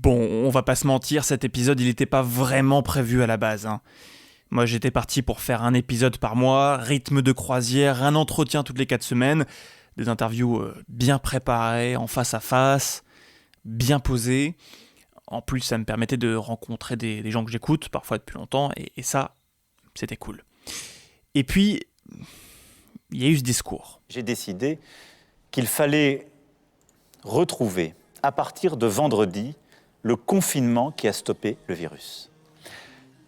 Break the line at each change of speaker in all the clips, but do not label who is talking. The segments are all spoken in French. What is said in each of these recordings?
Bon, on va pas se mentir, cet épisode, il était pas vraiment prévu à la base, hein. Moi, j'étais parti pour faire un épisode par mois, rythme de croisière, un entretien toutes les 4 semaines, des interviews bien préparées, en face à face, bien posées. En plus, ça me permettait de rencontrer des gens que j'écoute, parfois depuis longtemps, et ça, c'était cool. Et puis, il y a eu ce discours.
J'ai décidé qu'il fallait retrouver, à partir de vendredi, le confinement qui a stoppé le virus.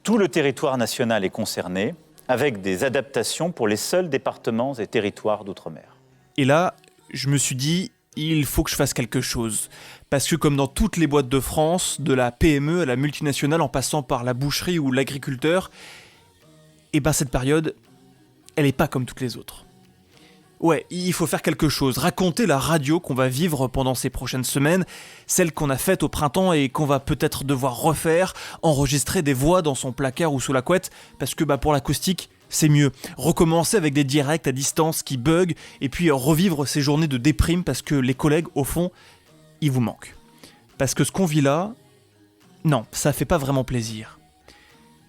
Tout le territoire national est concerné, avec des adaptations pour les seuls départements et territoires d'outre-mer.
Et là, je me suis dit, il faut que je fasse quelque chose. Parce que comme dans toutes les boîtes de France, de la PME à la multinationale en passant par la boucherie ou l'agriculteur, et ben cette période, elle est pas comme toutes les autres. Ouais, il faut faire quelque chose, raconter la radio qu'on va vivre pendant ces prochaines semaines, celle qu'on a faite au printemps et qu'on va peut-être devoir refaire, enregistrer des voix dans son placard ou sous la couette, parce que pour l'acoustique, c'est mieux. Recommencer avec des directs à distance qui bug, et puis revivre ces journées de déprime parce que les collègues, au fond, ils vous manquent. Parce que ce qu'on vit là, non, ça fait pas vraiment plaisir.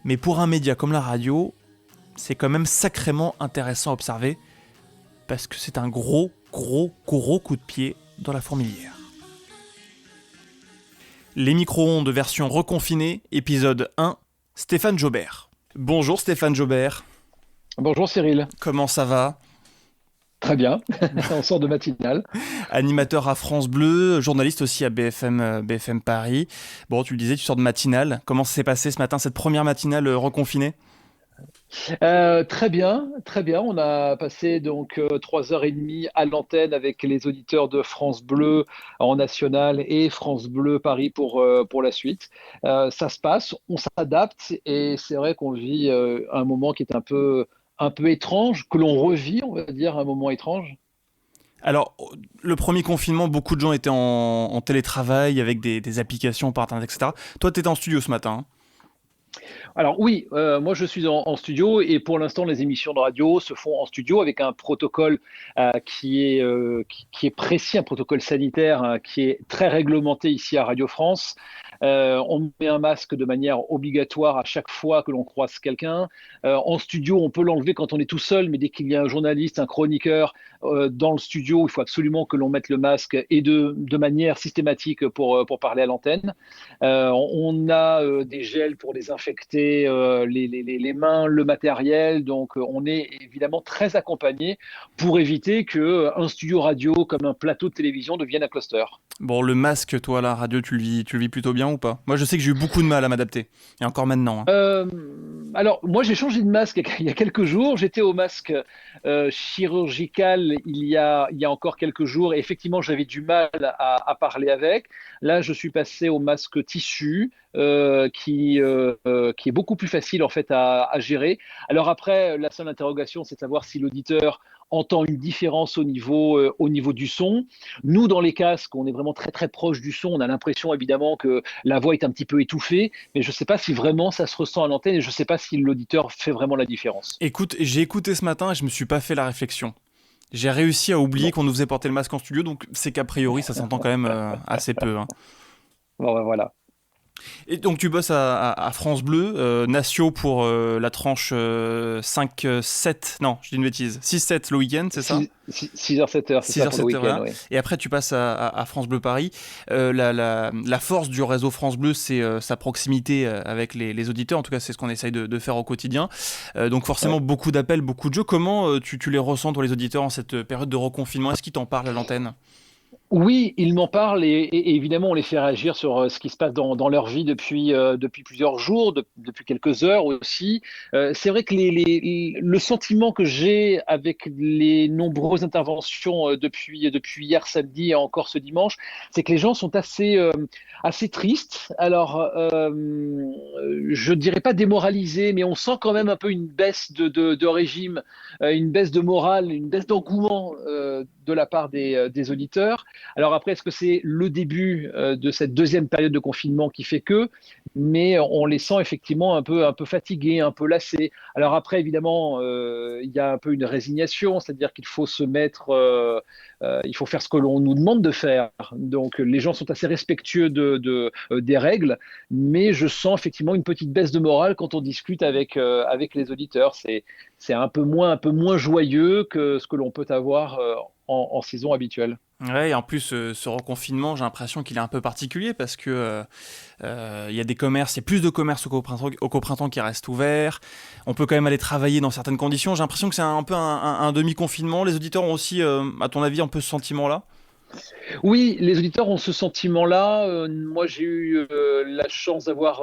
Mais pour un média comme la radio, c'est quand même sacrément intéressant à observer, parce que c'est un gros coup de pied dans la fourmilière. Les micro-ondes version reconfinée, épisode 1, Stéphane Jobert. Bonjour Stéphane Jobert.
Bonjour Cyril.
Comment ça va ?
Très bien, on sort de matinale.
Animateur à France Bleu, journaliste aussi à BFM Paris. Bon, tu le disais, tu sors de matinale. Comment ça s'est passé ce matin, cette première matinale reconfinée ?
Très bien, très bien. On a passé donc 3h30 à l'antenne avec les auditeurs de France Bleu en national et France Bleu Paris pour la suite. Ça se passe, on s'adapte et c'est vrai qu'on vit un moment qui est un peu étrange, que l'on revit, on va dire, un moment étrange.
Alors, le premier confinement, beaucoup de gens étaient en télétravail avec des applications par internet, etc. Toi, tu étais en studio ce matin, hein ?
Alors oui, moi je suis en studio et pour l'instant les émissions de radio se font en studio avec un protocole qui est précis, un protocole sanitaire qui est très réglementé ici à Radio France. On met un masque de manière obligatoire à chaque fois que l'on croise quelqu'un. En studio, on peut l'enlever quand on est tout seul, mais dès qu'il y a un journaliste, un chroniqueur dans le studio, il faut absolument que l'on mette le masque et de manière systématique pour parler à l'antenne. On a des gels pour désinfecter les mains, le matériel. Donc, on est évidemment très accompagné pour éviter qu'un studio radio comme un plateau de télévision devienne un cluster.
Bon, le masque, toi, à la radio, tu le vis plutôt bien ou pas ? Moi, je sais que j'ai eu beaucoup de mal à m'adapter. Et encore maintenant, hein.
Alors, moi, j'ai changé de masque il y a quelques jours. J'étais au masque chirurgical il y a encore quelques jours. Et effectivement, j'avais du mal à parler avec. Là, je suis passé au masque tissu qui est beaucoup plus facile en fait à gérer. Alors après, la seule interrogation, c'est de savoir si l'auditeur entend une différence au niveau du son. Nous, dans les casques, on est vraiment très très proche du son. On a l'impression évidemment que la voix est un petit peu étouffée, mais je ne sais pas si vraiment ça se ressent à l'antenne et je ne sais pas si l'auditeur fait vraiment la différence.
Écoute, j'ai écouté ce matin et je me suis pas fait la réflexion. J'ai réussi à oublier qu'on nous faisait porter le masque en studio, donc c'est qu'a priori ça s'entend quand même assez peu, hein.
Bon, voilà.
Et donc tu bosses à France Bleu, Natio pour la tranche 5-7, non, je dis une bêtise, 6-7 le week-end, c'est ça ?
6h, 7h, c'est ça pour le week-end, oui.
Et après tu passes à France Bleu Paris. La force du réseau France Bleu, c'est sa proximité avec les auditeurs, en tout cas c'est ce qu'on essaye de faire au quotidien. Donc forcément beaucoup d'appels, beaucoup de jeux. Comment tu les ressens, toi, les auditeurs, en cette période de reconfinement ? Est-ce qu'ils t'en parlent à l'antenne ?
Oui, ils m'en parlent et évidemment on les fait réagir sur ce qui se passe dans leur vie depuis plusieurs jours, depuis quelques heures aussi. C'est vrai que le sentiment que j'ai avec les nombreuses interventions depuis hier samedi et encore ce dimanche, c'est que les gens sont assez tristes. Alors, je dirais pas démoralisés, mais on sent quand même un peu une baisse de régime, une baisse de morale, une baisse d'engouement de la part des auditeurs. Alors après, est-ce que c'est le début de cette deuxième période de confinement qui fait que, mais on les sent effectivement un peu fatigués, un peu lassés. Alors après, évidemment, il y a un peu une résignation, c'est-à-dire qu'il faut se mettre, il faut faire ce que l'on nous demande de faire. Donc les gens sont assez respectueux des règles, mais je sens effectivement une petite baisse de morale quand on discute avec les auditeurs. C'est un peu moins joyeux que ce que l'on peut avoir en saison habituelle.
Ouais, et en plus, ce reconfinement, j'ai l'impression qu'il est un peu particulier parce que il y a des commerces, il y a plus de commerces au coprintemps qui restent ouverts. On peut quand même aller travailler dans certaines conditions. J'ai l'impression que c'est un peu un demi-confinement. Les auditeurs ont aussi, à ton avis, un peu ce sentiment-là?
Oui, les auditeurs ont ce sentiment-là. Moi, j'ai eu la chance d'avoir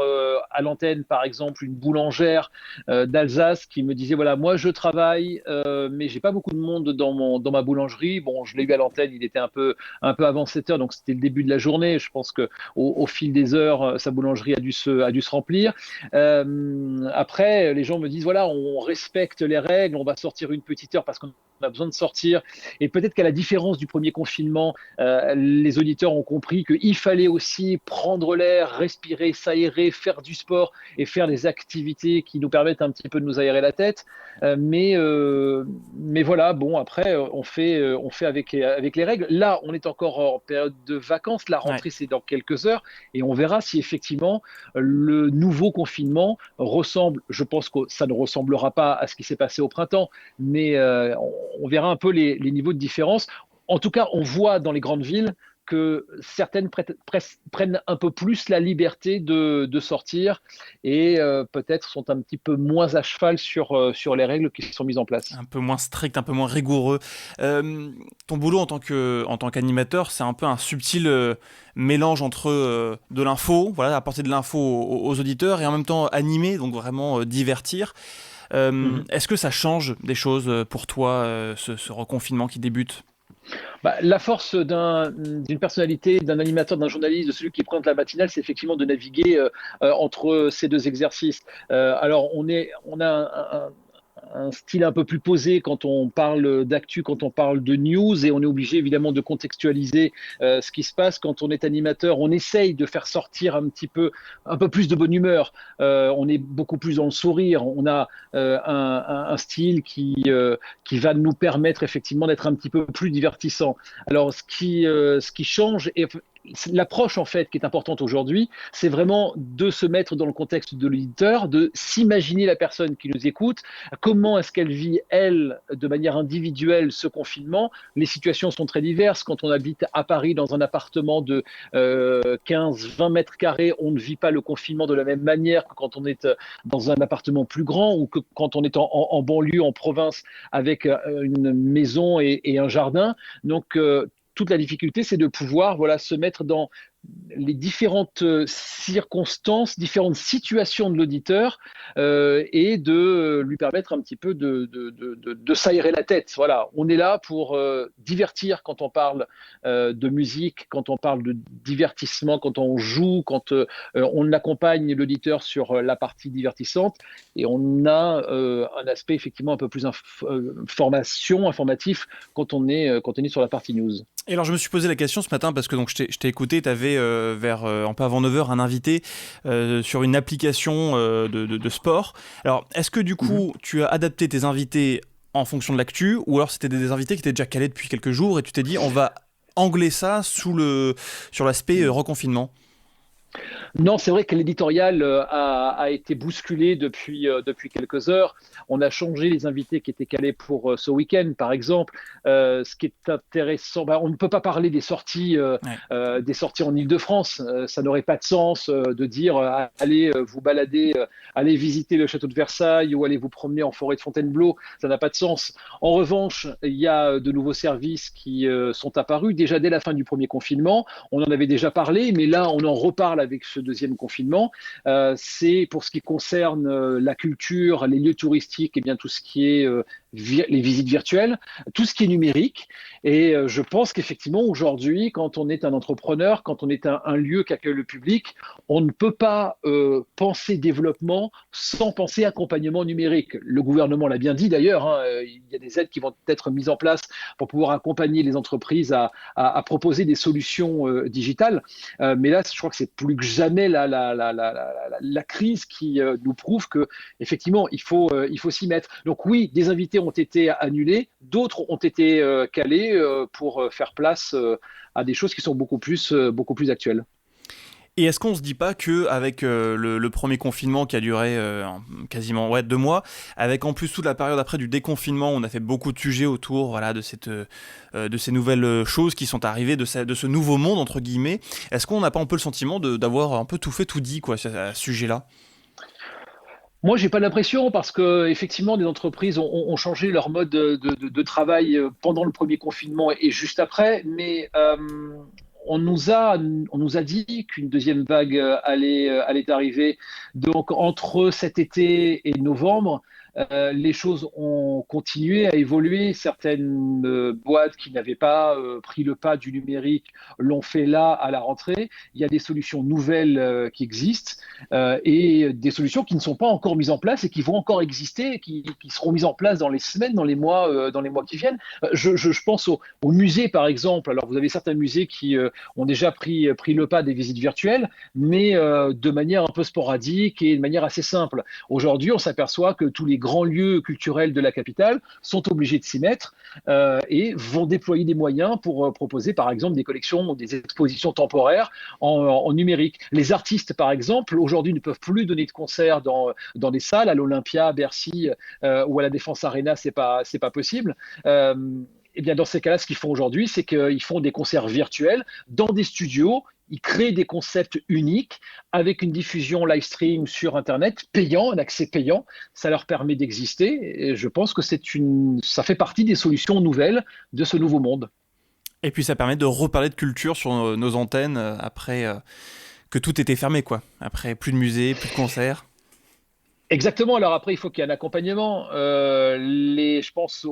à l'antenne, par exemple, une boulangère d'Alsace qui me disait, voilà, moi, je travaille, mais j'ai pas beaucoup de monde dans ma boulangerie. Bon, je l'ai eu à l'antenne, il était un peu avant 7 heures, donc c'était le début de la journée. Je pense que au fil des heures, sa boulangerie a dû se remplir. Après, les gens me disent, voilà, on respecte les règles, on va sortir une petite heure parce qu'on a besoin de sortir. Et peut-être qu'à la différence du premier confinement, les auditeurs ont compris qu'il fallait aussi prendre l'air, respirer, s'aérer, faire du sport et faire des activités qui nous permettent un petit peu de nous aérer la tête. Mais voilà, bon, après, on fait avec les règles. Là, on est encore en période de vacances. La
Ouais.
rentrée, c'est dans quelques heures. Et on verra si effectivement le nouveau confinement ressemble, je pense que ça ne ressemblera pas à ce qui s'est passé au printemps, mais on verra un peu les niveaux de différence. En tout cas, on voit dans les grandes villes que certaines prennent un peu plus la liberté de sortir et peut-être sont un petit peu moins à cheval sur les règles qui sont mises en place.
Un peu moins strict, un peu moins rigoureux. Ton boulot en tant qu'animateur, c'est un peu un subtil mélange entre de l'info, voilà, apporter de l'info aux auditeurs et en même temps animer, donc vraiment divertir.
Mhm.
Est-ce que ça change des choses pour toi, ce reconfinement qui débute?
Bah, la force d'une personnalité, d'un animateur, d'un journaliste, de celui qui présente la matinale, c'est effectivement de naviguer entre ces deux exercices. Alors, on a un style un peu plus posé quand on parle d'actu, quand on parle de news, et on est obligé évidemment de contextualiser ce qui se passe. Quand on est animateur, on essaye de faire sortir un peu plus de bonne humeur. On est beaucoup plus dans le sourire. On a un style qui va nous permettre effectivement d'être un petit peu plus divertissant. Alors, ce qui change, et l'approche en fait qui est importante aujourd'hui, c'est vraiment de se mettre dans le contexte de l'auditeur, de s'imaginer la personne qui nous écoute, comment est-ce qu'elle vit, elle, de manière individuelle, ce confinement. Les situations sont très diverses. Quand on habite à Paris dans un appartement de 15-20 mètres carrés, on ne vit pas le confinement de la même manière que quand on est dans un appartement plus grand ou que quand on est en banlieue, en province, avec une maison et un jardin. Donc, toute la difficulté, c'est de pouvoir voilà, se mettre dans les différentes circonstances, différentes situations de l'auditeur et de lui permettre un petit peu de s'aérer la tête. Voilà, on est là pour divertir quand on parle de musique, quand on parle de divertissement, quand on joue, quand on accompagne l'auditeur sur la partie divertissante et on a un aspect effectivement un peu plus informatif quand on est sur la partie news.
Et alors je me suis posé la question ce matin parce que donc je t'ai écouté, tu avais vers un peu avant 9 heures un invité sur une application de sport. Alors est-ce que du coup tu as adapté tes invités en fonction de l'actu ou alors c'était des invités qui étaient déjà calés depuis quelques jours et tu t'es dit on va angler ça sur l'aspect reconfinement?
Non, c'est vrai que l'éditorial a été bousculé depuis quelques heures. On a changé les invités qui étaient calés pour ce week-end, par exemple. Ce qui est intéressant, on ne peut pas parler des sorties en Île-de-France. Ça n'aurait pas de sens de dire allez vous balader, allez visiter le château de Versailles ou allez vous promener en forêt de Fontainebleau. Ça n'a pas de sens. En revanche, il y a de nouveaux services qui sont apparus déjà dès la fin du premier confinement. On en avait déjà parlé, mais là, on en reparle avec ce deuxième confinement. C'est pour ce qui concerne la culture, les lieux touristiques, et bien tout ce qui est les visites virtuelles, tout ce qui est numérique. Et je pense qu'effectivement, aujourd'hui, quand on est un entrepreneur, quand on est un lieu qui accueille le public, on ne peut pas penser développement sans penser accompagnement numérique. Le gouvernement l'a bien dit d'ailleurs, hein, il y a des aides qui vont être mises en place pour pouvoir accompagner les entreprises à proposer des solutions digitales. Mais là, je crois que c'est plus que jamais la crise qui nous prouve que effectivement, il faut s'y mettre. Donc oui, des invités ont été annulés, d'autres ont été calés pour faire place à des choses qui sont beaucoup plus actuelles.
Et est-ce qu'on se dit pas que avec le premier confinement qui a duré quasiment 2 mois, avec en plus toute la période après du déconfinement, on a fait beaucoup de sujets autour voilà, de ces nouvelles choses qui sont arrivées, de ce nouveau monde entre guillemets, est-ce qu'on n'a pas un peu le sentiment d'avoir un peu tout fait, tout dit quoi, à ce sujet-là?
Moi, j'ai pas l'impression parce que effectivement, des entreprises ont changé leur mode de travail pendant le premier confinement et juste après, mais on nous a dit qu'une deuxième vague allait arriver. Donc, entre cet été et novembre, les choses ont continué à évoluer. Certaines boîtes qui n'avaient pas pris le pas du numérique l'ont fait là à la rentrée. Il y a des solutions nouvelles qui existent et des solutions qui ne sont pas encore mises en place et qui vont encore exister, et qui seront mises en place dans les semaines, dans les mois qui viennent. Je pense aux musées, par exemple. Alors, vous avez certains musées qui ont déjà pris le pas des visites virtuelles, mais de manière un peu sporadique et de manière assez simple. Aujourd'hui, on s'aperçoit que tous les grands lieux culturels de la capitale sont obligés de s'y mettre et vont déployer des moyens pour proposer, par exemple, des collections ou des expositions temporaires en numérique. Les artistes, par exemple, aujourd'hui ne peuvent plus donner de concerts dans des salles, à l'Olympia, à Bercy ou à la Défense Arena, c'est pas possible. Eh bien, dans ces cas-là, ce qu'ils font aujourd'hui, c'est qu'ils font des concerts virtuels dans des studios. Ils créent des concepts uniques avec une diffusion live stream sur Internet, payant, un accès payant. Ça leur permet d'exister. Et je pense que ça fait partie des solutions nouvelles de ce nouveau monde.
Et puis ça permet de reparler de culture sur nos antennes après que tout était fermé quoi, après plus de musées, plus de concerts.
Exactement. Alors après, il faut qu'il y ait un accompagnement. Je pense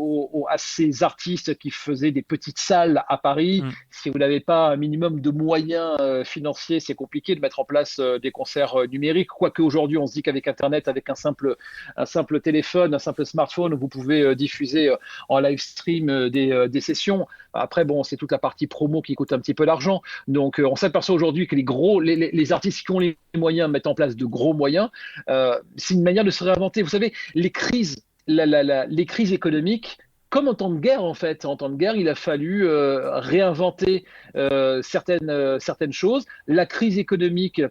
à ces artistes qui faisaient des petites salles à Paris.
Mm.
Si vous n'avez pas un minimum de moyens financiers, c'est compliqué de mettre en place des concerts numériques. Quoique aujourd'hui, on se dit qu'avec Internet, avec un simple téléphone, un simple smartphone, vous pouvez diffuser en live stream des sessions. Après, bon, c'est toute la partie promo qui coûte un petit peu d'argent. Donc, on s'aperçoit aujourd'hui que les artistes qui ont les moyens mettent en place de gros moyens. C'est une manière de se réinventer. Vous savez, les crises économiques, comme en temps de guerre, en fait. En temps de guerre, il a fallu réinventer certaines choses. La crise économique.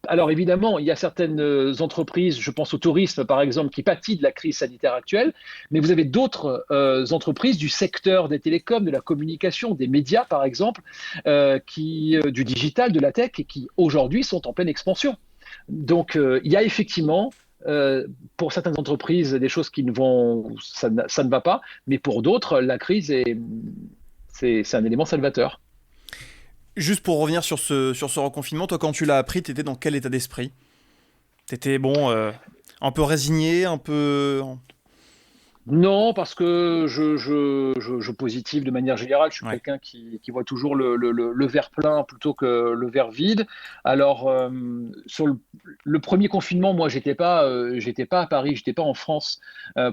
Alors évidemment, il y a certaines entreprises, je pense au tourisme par exemple, qui pâtit de la crise sanitaire actuelle, mais vous avez d'autres entreprises du secteur des télécoms, de la communication, des médias par exemple, du digital, de la tech, qui aujourd'hui sont en pleine expansion. Donc il y a effectivement pour certaines entreprises des choses ça ne va pas, mais pour d'autres, la crise c'est un élément salvateur.
Juste pour revenir sur ce reconfinement, toi quand tu l'as appris, t'étais dans quel état d'esprit? T'étais un peu résigné, un peu...
Non, parce que je positive de manière générale. Je suis
Ouais.
quelqu'un qui voit toujours le verre plein plutôt que le verre vide. Alors, sur le premier confinement, moi, j'étais pas à Paris, j'étais pas en France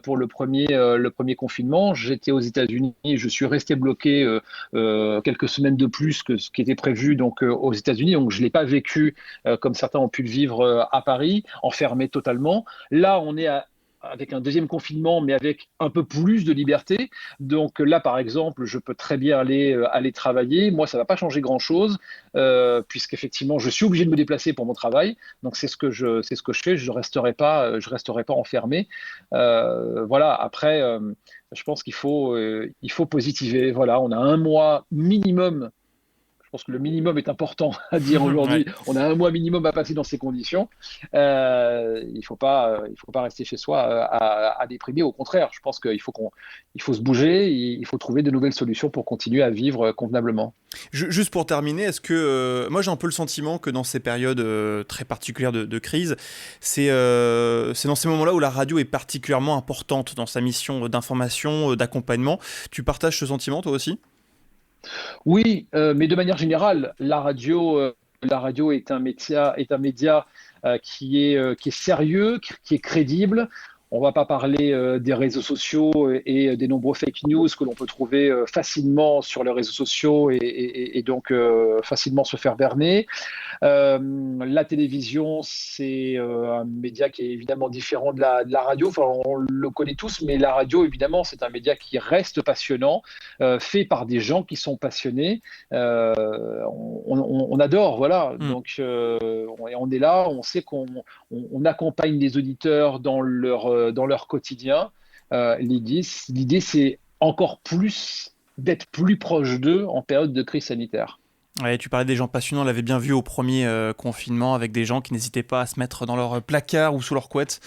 pour le premier confinement. J'étais aux États-Unis et je suis resté bloqué quelques semaines de plus que ce qui était prévu donc aux États-Unis. Donc, je l'ai pas vécu comme certains ont pu le vivre à Paris, enfermé totalement. Là, on est avec un deuxième confinement, mais avec un peu plus de liberté. Donc là, par exemple, je peux très bien aller travailler. Moi, ça ne va pas changer grand-chose, puisqu'effectivement, je suis obligé de me déplacer pour mon travail. Donc c'est ce que je fais. Je resterai pas enfermé. Voilà. Après, je pense qu'il faut positiver. Voilà, on a un mois minimum. Je pense que le minimum est important à dire aujourd'hui.
Ouais.
On a un mois minimum à passer dans ces conditions. Il faut pas rester chez soi à déprimer. Au contraire, je pense qu'il faut se bouger, il faut trouver de nouvelles solutions pour continuer à vivre convenablement.
Juste pour terminer, est-ce que moi j'ai un peu le sentiment que dans ces périodes très particulières de crise, c'est dans ces moments-là où la radio est particulièrement importante dans sa mission d'information, d'accompagnement. Tu partages ce sentiment toi aussi?
Oui, mais de manière générale, la radio est un média qui est sérieux, qui est crédible. On ne va pas parler des réseaux sociaux et des nombreux fake news que l'on peut trouver facilement sur les réseaux sociaux et donc facilement se faire berner. La télévision, c'est un média qui est évidemment différent de la radio. Enfin, on le connaît tous, mais la radio, évidemment, c'est un média qui reste passionnant, fait par des gens qui sont passionnés. On adore, voilà.
Mm.
Donc, on est là, on sait qu'on accompagne les auditeurs dans leur quotidien. L'idée, c'est encore plus d'être plus proche d'eux en période de crise sanitaire.
Ouais, tu parlais des gens passionnants, on l'avait bien vu au premier confinement avec des gens qui n'hésitaient pas à se mettre dans leur placard ou sous leur couette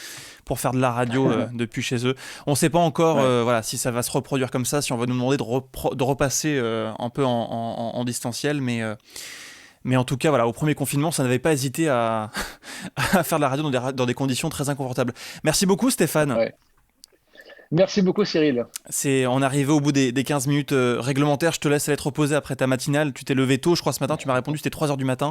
pour faire de la radio depuis chez eux. On ne sait pas encore voilà, si ça va se reproduire comme ça, si on va nous demander de repasser un peu en distanciel, mais en tout cas, voilà, au premier confinement, ça n'avait pas hésité à, à faire de la radio dans des conditions très inconfortables. Merci beaucoup Stéphane.
Ouais. Merci beaucoup, Cyril.
On est arrivé au bout des 15 minutes réglementaires. Je te laisse aller te reposer après ta matinale. Tu t'es levé tôt, je crois, ce matin. Tu m'as répondu, c'était 3 heures du matin.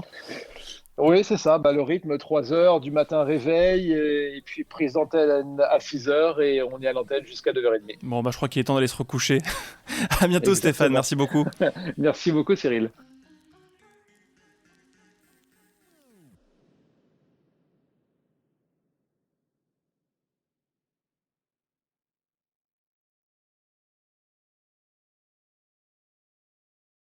Oui, c'est ça. Le rythme, 3 heures du matin, réveil, et puis prise d'antenne à 6 heures, et on est à l'antenne jusqu'à 9h30.
Bon, je crois qu'il est temps d'aller se recoucher. À bientôt,
Exactement.
Stéphane. Merci beaucoup.
Merci beaucoup, Cyril.